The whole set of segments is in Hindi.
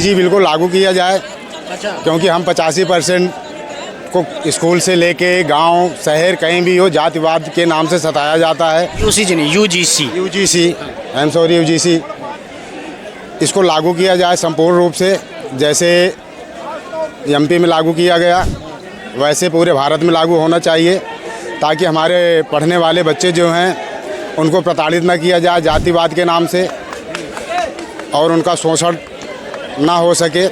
यूसीजी बिल्कुल लागू किया जाए। अच्छा, क्योंकि हम 85% को स्कूल से लेके गांव शहर कहीं भी हो जातिवाद के नाम से सताया जाता है। यूसीजी नहीं, UGC. UGC, I am sorry, UGC इसको लागू किया जाए संपूर्ण रूप से। जैसे एमपी में लागू किया गया वैसे पूरे भारत में लागू होना चाहिए, ताकि हमारे पढ़ने वाले बच्चे जो हैं उनको प्रताड़ित न किया जाए जातिवाद के नाम से और उनका शोषण ना हो सके।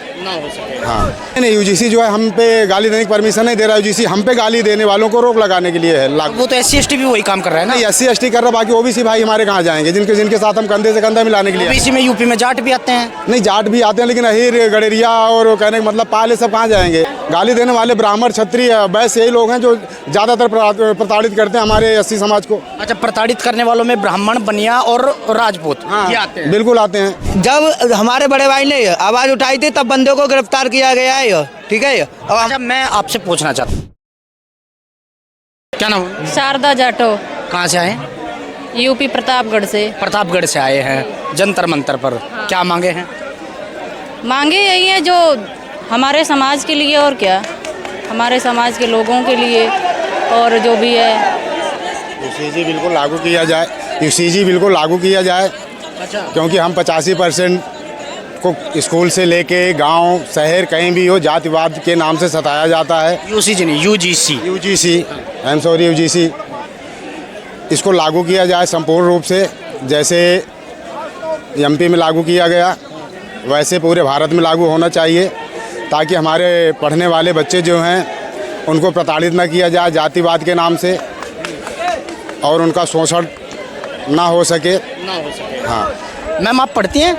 हाँ, नहीं यूजीसी जो है हम पे गाली देने की परमिशन नहीं दे रहा है। यूजीसी हम पे गाली देने वालों को रोक लगाने के लिए है। वो तो SC ST भी वही काम कर रहा है ना। नहीं, SC ST कर रहा, बाकी ओबीसी भाई हमारे कहाँ जाएंगे, जिनके साथ हम कंधे से कंधा मिलाने के लिए। ओबीसी में यूपी में जाट भी आते हैं। नहीं, जाट भी आते हैं, लेकिन अहीर गडेरिया और कहने का मतलब पाले सब कहाँ जाएंगे। गाली देने वाले ब्राह्मण क्षत्रिय वैसे यही लोग हैं जो ज़्यादातर प्रताड़ित करते हैं हमारे SC समाज को। अच्छा, प्रताड़ित करने वालों में ब्राह्मण, बनिया और राजपूत ये आते हैं। बिल्कुल आते हैं। जब हमारे बड़े भाई ने आवाज उठाई थी तब बंदे को गिरफ्तार किया गया है, ठीक है। अब अच्छा, मैं आपसे पूछना चाहता हूँ, क्या नाम है? शारदा जाटो, कहाँ से आए? यूपी प्रतापगढ़ से। प्रतापगढ़ से आए हैं जंतर मंतर पर। क्या मांगे हैं? मांगे यही है जो हमारे समाज के लिए, और क्या, हमारे समाज के लोगों के लिए, और जो भी है यूसीजी बिल्कुल लागू किया जाए। यूसीजी बिल्कुल लागू किया जाए। अच्छा, क्योंकि हम 85% को स्कूल से लेके गांव शहर कहीं भी हो जातिवाद के नाम से सताया जाता है। यूसीजी नहीं, UGC. UGC, I am sorry, UGC इसको लागू किया जाए संपूर्ण रूप से। जैसे एमपी में लागू किया गया वैसे पूरे भारत में लागू होना चाहिए, ताकि हमारे पढ़ने वाले बच्चे जो हैं उनको प्रताड़ित न किया जाए जातिवाद के नाम से और उनका शोषण ना हो सके। हाँ। मैम, आप पढ़ती हैं?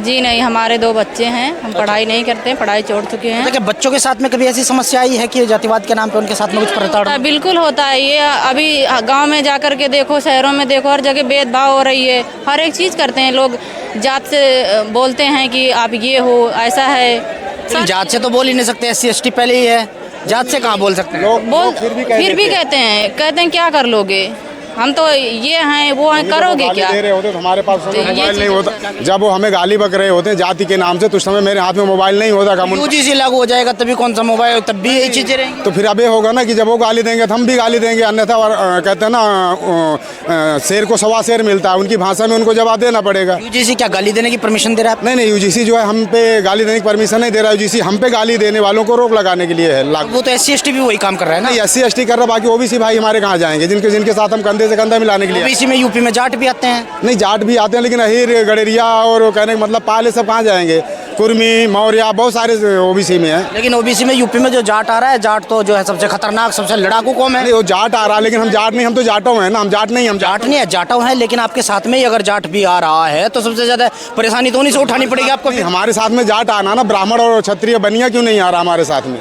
जी नहीं, हमारे 2 बच्चे हैं, हम पढ़ाई नहीं करते, पढ़ाई छोड़ चुके हैं। देखिए, बच्चों के साथ में कभी ऐसी समस्या आई है कि जातिवाद के नाम पे उनके साथ में कुछ प्रताड़ना? बिल्कुल होता है ये। अभी गांव में जाकर के देखो, शहरों में देखो, हर जगह भेदभाव हो रही है। हर एक चीज़ करते हैं लोग, जात से बोलते हैं कि आप ये हो, ऐसा है। जात से तो बोल ही नहीं सकते, SC ST पहले ही है, जात से कहाँ बोल सकते हैं? बोल फिर भी कहते हैं क्या कर लोगे, हम तो ये हैं वो हैं, करोगे क्या? दे रहे होते तो हमारे पास ये मोबाइल नहीं होता। जब वो हमें गाली बक रहे होते जाति के नाम से तो उस समय मेरे हाथ में मोबाइल नहीं होता। यूजीसी लागू हो जाएगा तभी कौन सा मोबाइल, तब भी यही चीजें रहेंगी। तो फिर अब ये होगा ना कि जब वो गाली देंगे तो हम भी गाली देंगे, अन्यथा कहते हैं ना शेर को सवा शेर मिलता है, उनकी भाषा में उनको जवाब देना पड़ेगा। यूजीसी क्या गाली देने की परमिशन दे रहा है? नहीं, यूजीसी जो है हम पे गाली देने की परमिशन नहीं दे रहा है। यूजीसी हम पे गाली देने वालों को रोक लगाने के लिए है। वो तो SC ST भी वही काम कर रहा है ना। नहीं, SC ST कर रहा, बाकी ओबीसी भाई हमारे कहाँ जाएंगे, जिनके साथ हम कंधे से कंधा मिलाने के लिए। ओबीसी में यूपी में जाट भी आते हैं। नहीं, जाट भी आते हैं, लेकिन अहीर गडेरिया और कहने का मतलब पाले सब कहाँ जाएंगे। कुर्मी, मौर्य बहुत सारे ओबीसी में हैं। लेकिन ओबीसी में यूपी में जो जाट आ रहा है, जाट तो जो है सबसे खतरनाक, सबसे लड़ाकू कौम है। नहीं, वो जाट आ रहा है, लेकिन हम जाट नहीं, हम तो जाटो हैं ना। हम जाट नहीं, हम जाट नहीं है, जाटो है, लेकिन आपके साथ में ही अगर जाट भी आ रहा है तो सबसे ज्यादा परेशानी तो उन्हीं से उठानी पड़ेगी आपको। हमारे साथ में जाट आना ना, ब्राह्मण और क्षत्रिय बनिया क्यों नहीं आ रहा हमारे साथ में?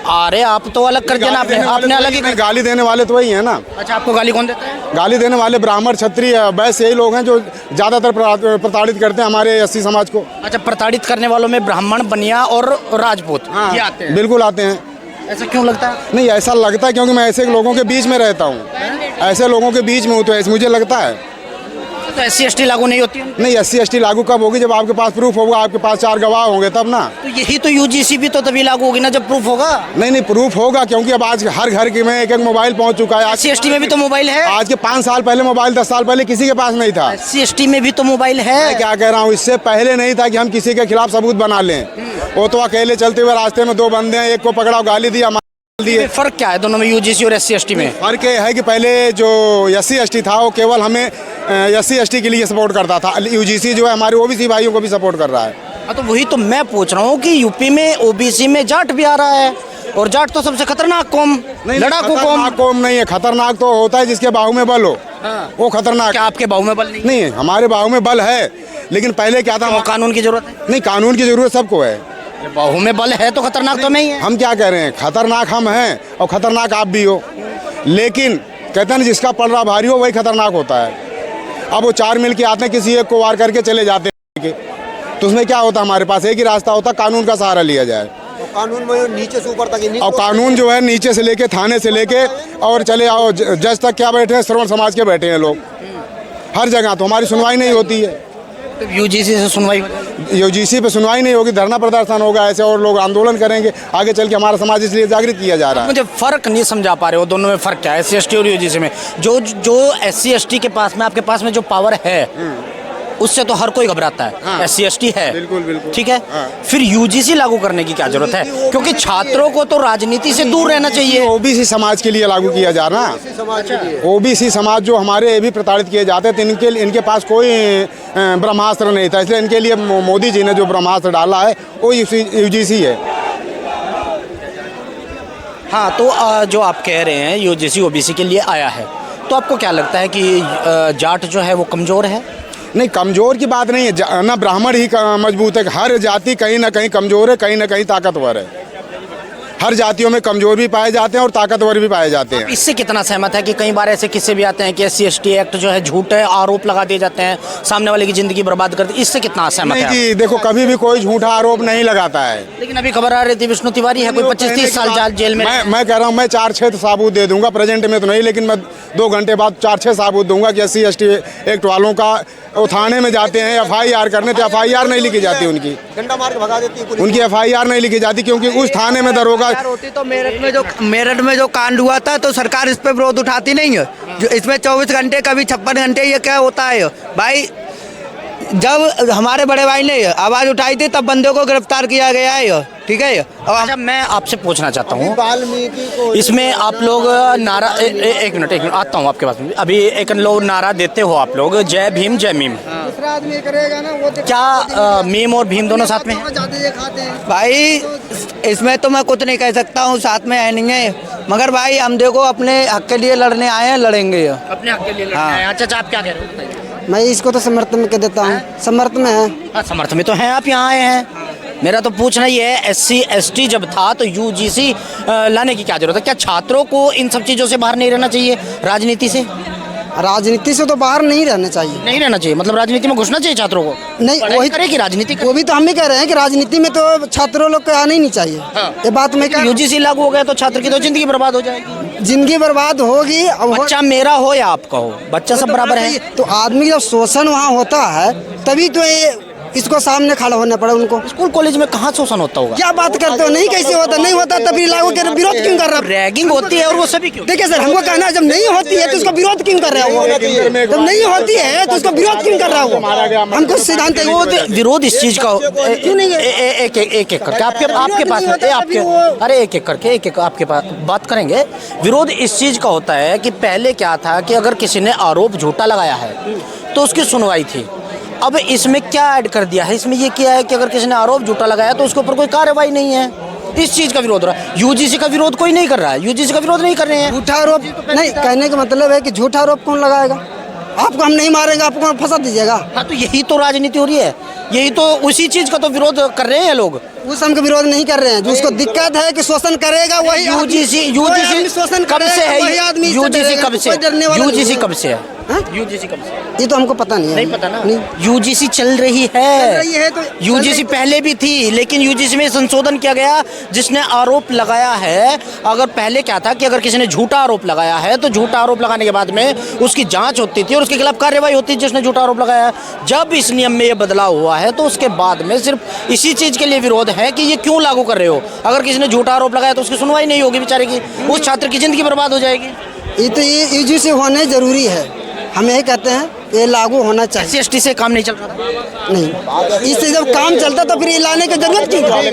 अरे आप तो अलग कर देना, आपने अलग ही। गाली देने वाले तो वही है ना। अच्छा, आपको गाली कौन देता है? गाली देने वाले ब्राह्मण क्षत्रिय वैसे यही लोग हैं जो ज़्यादातर प्रताड़ित करते हैं हमारे SC समाज को। अच्छा, प्रताड़ित करने वालों में ब्राह्मण, बनिया और राजपूत ये आते हैं। बिल्कुल आते हैं। ऐसा क्यों लगता है? नहीं, ऐसा लगता है क्योंकि मैं ऐसे लोगों के बीच में रहता हूँ, ऐसे लोगों के बीच में हूँ, तो ऐसे मुझे लगता है। तो SC ST लागू नहीं होती है? नहीं, SC ST लागू कब होगी? जब आपके पास प्रूफ होगा, आपके पास 4 गवाह होंगे तब ना। तो यही तो यूजीसी भी तो तभी लागू होगी ना जब प्रूफ होगा। नहीं, प्रूफ होगा, क्योंकि अब आज हर घर के में एक मोबाइल पहुंच चुका है। SC ST में भी तो मोबाइल है। आज के 5 साल पहले मोबाइल, 10 साल पहले किसी के पास नहीं था। SC ST में भी तो मोबाइल है। मैं क्या कह रहा हूँ, इससे पहले नहीं था कि हम किसी के खिलाफ सबूत बना लें। वो तो अकेले चलते हुए रास्ते में 2 बंदे हैं, एक को पकड़ा, गाली दी, दिए। फर्क क्या है दोनों में, यूजीसी और SC ST में? फर्क ये है कि पहले जो SC ST था वो केवल हमें SC ST के लिए सपोर्ट करता था। यूजीसी जो है हमारे ओबीसी भाइयों को भी सपोर्ट कर रहा है। तो वही तो मैं पूछ रहा हूँ कि यूपी में ओबीसी में जाट भी आ रहा है, और जाट तो सबसे खतरनाक कौम, लड़ाकू कौम नहीं है। खतरनाक तो होता है जिसके बाहु में बल हो। हाँ। वो खतरनाक। क्या आपके बाहु में बल नहीं है? हमारे बाहु में बल है, लेकिन पहले क्या था, कानून की जरूरत है। नहीं, कानून की जरूरत सबको है। बाहु में बल है तो खतरनाक तो नहीं है। हम क्या कह रहे हैं, खतरनाक हम हैं और खतरनाक आप भी हो, लेकिन कहते हैं जिसका पलड़ा भारी हो वही खतरनाक होता है। अब वो 4 मिल के आते हैं, किसी एक को वार करके चले जाते हैं, तो उसमें क्या होता है, हमारे पास एक ही रास्ता होता है, कानून का सहारा लिया जाए। कानून में नीचे से ऊपर तक, और कानून जो है नीचे से लेके थाने से लेके और चले आओ जज तक क्या बैठे हैं, श्रवण समाज के बैठे हैं लोग हर जगह, तो हमारी सुनवाई नहीं होती है। तो यूजीसी से सुनवाई हो जाएगी? यूजीसी पे सुनवाई नहीं होगी, धरना प्रदर्शन होगा ऐसे, और लोग आंदोलन करेंगे आगे चल के। हमारा समाज इसलिए जागृत किया जा रहा है। मुझे फर्क नहीं समझा पा रहे हो दोनों में फर्क क्या है, SC/ST और यूजीसी में? जो SC/ST के पास में, आपके पास में जो पावर है उससे तो हर कोई घबराता है। हाँ। SC/ST है, बिल्कुल बिल्कुल, ठीक है। हाँ। फिर यूजीसी लागू करने की क्या जरूरत है? क्योंकि छात्रों को तो राजनीति से दूर रहना चाहिए। ओबीसी समाज के लिए लागू किया जा रहा है। ओबीसी समाज जो हमारे ये भी प्रताड़ित किए जाते हैं, तो इनके पास कोई ब्रह्मास्त्र नहीं था, इसलिए इनके लिए मोदी जी ने जो ब्रह्मास्त्र डाला है वो यूजीसी है। हाँ, तो जो आप कह रहे हैं यूजीसी ओबीसी के लिए आया है, तो आपको क्या लगता है कि जाट जो है वो कमज़ोर है? नहीं, कमज़ोर की बात नहीं है ना, ब्राह्मण ही मजबूत है। हर जाति कहीं ना कहीं कमज़ोर है, कहीं ना कहीं ताकतवर है। हर जातियों में कमज़ोर भी पाए जाते हैं और ताकतवर भी पाए जाते हैं। इससे कितना सहमत है कि कई बार ऐसे किस्से भी आते हैं कि SC/ST एक्ट जो है झूठे आरोप लगा दिए जाते हैं, सामने वाले की ज़िंदगी बर्बाद करते हैं, इससे कितना सहमत नहीं है? जी, देखो कभी भी कोई झूठा आरोप नहीं लगाता है। लेकिन अभी खबर आ रही थी विष्णु तिवारी है कोई 25-30 साल जेल में। मैं कह रहा हूँ, मैं 4-6 साबूत दे दूंगा, प्रेजेंट में तो नहीं, लेकिन मैं 2 घंटे बाद 4-6 साबूत दूंगा कि SC/ST एक्ट वालों का वो थाने में जाते हैं FIR करने, तो FIR नहीं लिखी जाती उनकी, डंडा मार के भगा देती है उनकी, FIR नहीं लिखी जाती, क्योंकि उस थाने में दरोगा होती तो मेरठ में जो कांड हुआ था तो सरकार इस पे विरोध उठाती नहीं है। जो इसमें 24 घंटे कभी 56 घंटे ये क्या होता है भाई? जब हमारे बड़े भाई ने आवाज उठाई थी तब बंदे को गिरफ्तार किया गया है, ठीक है। अच्छा, मैं आपसे पूछना चाहता हूँ, इसमें आप लोग नारा एक मिनट आता हूँ आपके पास में। अभी एक लोग नारा देते हो आप लोग, जय भीम जय मीम। दूसरा आदमी करेगा ना वो क्या मीम और भीम दोनों साथ में हैं? भाई इसमें तो मैं कुछ नहीं कह सकता हूँ, साथ में है नहीं है, मगर भाई हम देखो अपने हक के लिए लड़ने आए हैं, लड़ेंगे अपने हक के लिए लड़ना है। अच्छा, आप क्या कह रहे हो? मैं इसको तो समर्थन में कह देता हूँ, समर्थन में है। हाँ, समर्थन में तो हैं, आप यहाँ आए हैं। मेरा तो पूछना ये है, SC/ST जब था तो यूजीसी लाने की क्या जरूरत है? क्या छात्रों को इन सब चीज़ों से बाहर नहीं रहना चाहिए, राजनीति से? राजनीति से तो बाहर नहीं रहना चाहिए। नहीं रहना चाहिए मतलब राजनीति में घुसना चाहिए छात्रों को? नहीं, वही करे कि राजनीति वो भी तो हम भी कह रहे हैं कि राजनीति में तो छात्रों लोग को आना ही नहीं चाहिए। हाँ। ये बात मैं कह, यूजीसी लागू हो गया तो छात्र की तो जिंदगी बर्बाद हो जाएगी। जिंदगी बर्बाद होगी। अब बच्चा मेरा हो या आपका हो, बच्चा सब बराबर है। तो आदमी जब शोषण वहाँ होता है तभी तो ये इसको सामने खड़ा होना पड़ा उनको। स्कूल कॉलेज में कहाँ शोषण होता होगा? क्या बात करते हो? नहीं, कैसे होता? नहीं होता तभी लागू कर विरोध क्यों कर रहा है? रैगिंग होती है और वो सभी क्यों? देखिए सर, हमको कहना है जब नहीं होती है तो उसका विरोध क्यों कर रहा है वो? जब नहीं होती है तो उसका विरोध क्यों कर रहा है वो? हमको सिद्धांत विरोध इस चीज का क्यों नहीं है? एक करके आपके पास अरे एक करके आपके पास बात करेंगे। विरोध इस चीज का होता है कि पहले क्या था कि अगर किसी ने आरोप झूठा लगाया है तो उसकी सुनवाई थी। अब इसमें क्या ऐड कर दिया है? इसमें ये किया है कि अगर किसी ने आरोप झूठा लगाया तो उसके ऊपर कोई कार्रवाई नहीं है। इस चीज का विरोध हो रहा है। यूजीसी का विरोध कोई नहीं कर रहा है, यूजीसी का विरोध नहीं कर रहे हैं। झूठा आरोप नहीं, कहने का मतलब है कि झूठा आरोप कौन लगाएगा? आपको हम नहीं मारेंगे, आपको फंसा दीजिएगा। हाँ, तो यही तो राजनीति हो रही है, यही तो उसी चीज का तो विरोध कर रहे हैं लोग। उस हम का विरोध नहीं कर रहे हैं, जो उसको दिक्कत है कि शोषण करेगा वही यूजीसी शोषण कब से है? वही आदमी यूजीसी कब से? यूजीसी कब से है? हाँ? यूजीसी कब से? ये तो हमको पता नहीं है। नहीं पता ना? नहीं। यूजीसी चल रही है तो यूजीसी पहले भी थी, लेकिन यूजीसी में संशोधन किया गया। जिसने आरोप लगाया है, अगर पहले क्या था कि अगर किसी ने झूठा आरोप लगाया है तो झूठा आरोप लगाने के बाद में उसकी जांच होती थी और उसके खिलाफ कार्रवाई होती थी जिसने झूठा आरोप लगाया। जब इस नियम में ये बदलाव हुआ है तो उसके बाद में सिर्फ इसी चीज के लिए विरोध है कि ये क्यों लागू कर रहे हो। अगर किसी ने झूठा आरोप लगाया तो उसकी सुनवाई नहीं होगी बेचारे की, उस छात्र की जिंदगी बर्बाद हो जाएगी। ये तो ये यूजीसी होने जरूरी है, हम यही कहते हैं ये लागू होना चाहिए। SC/ST से काम नहीं चल रहा था? नहीं, इससे जब काम चलता तो फिर ये लाने की जरूरत क्यों?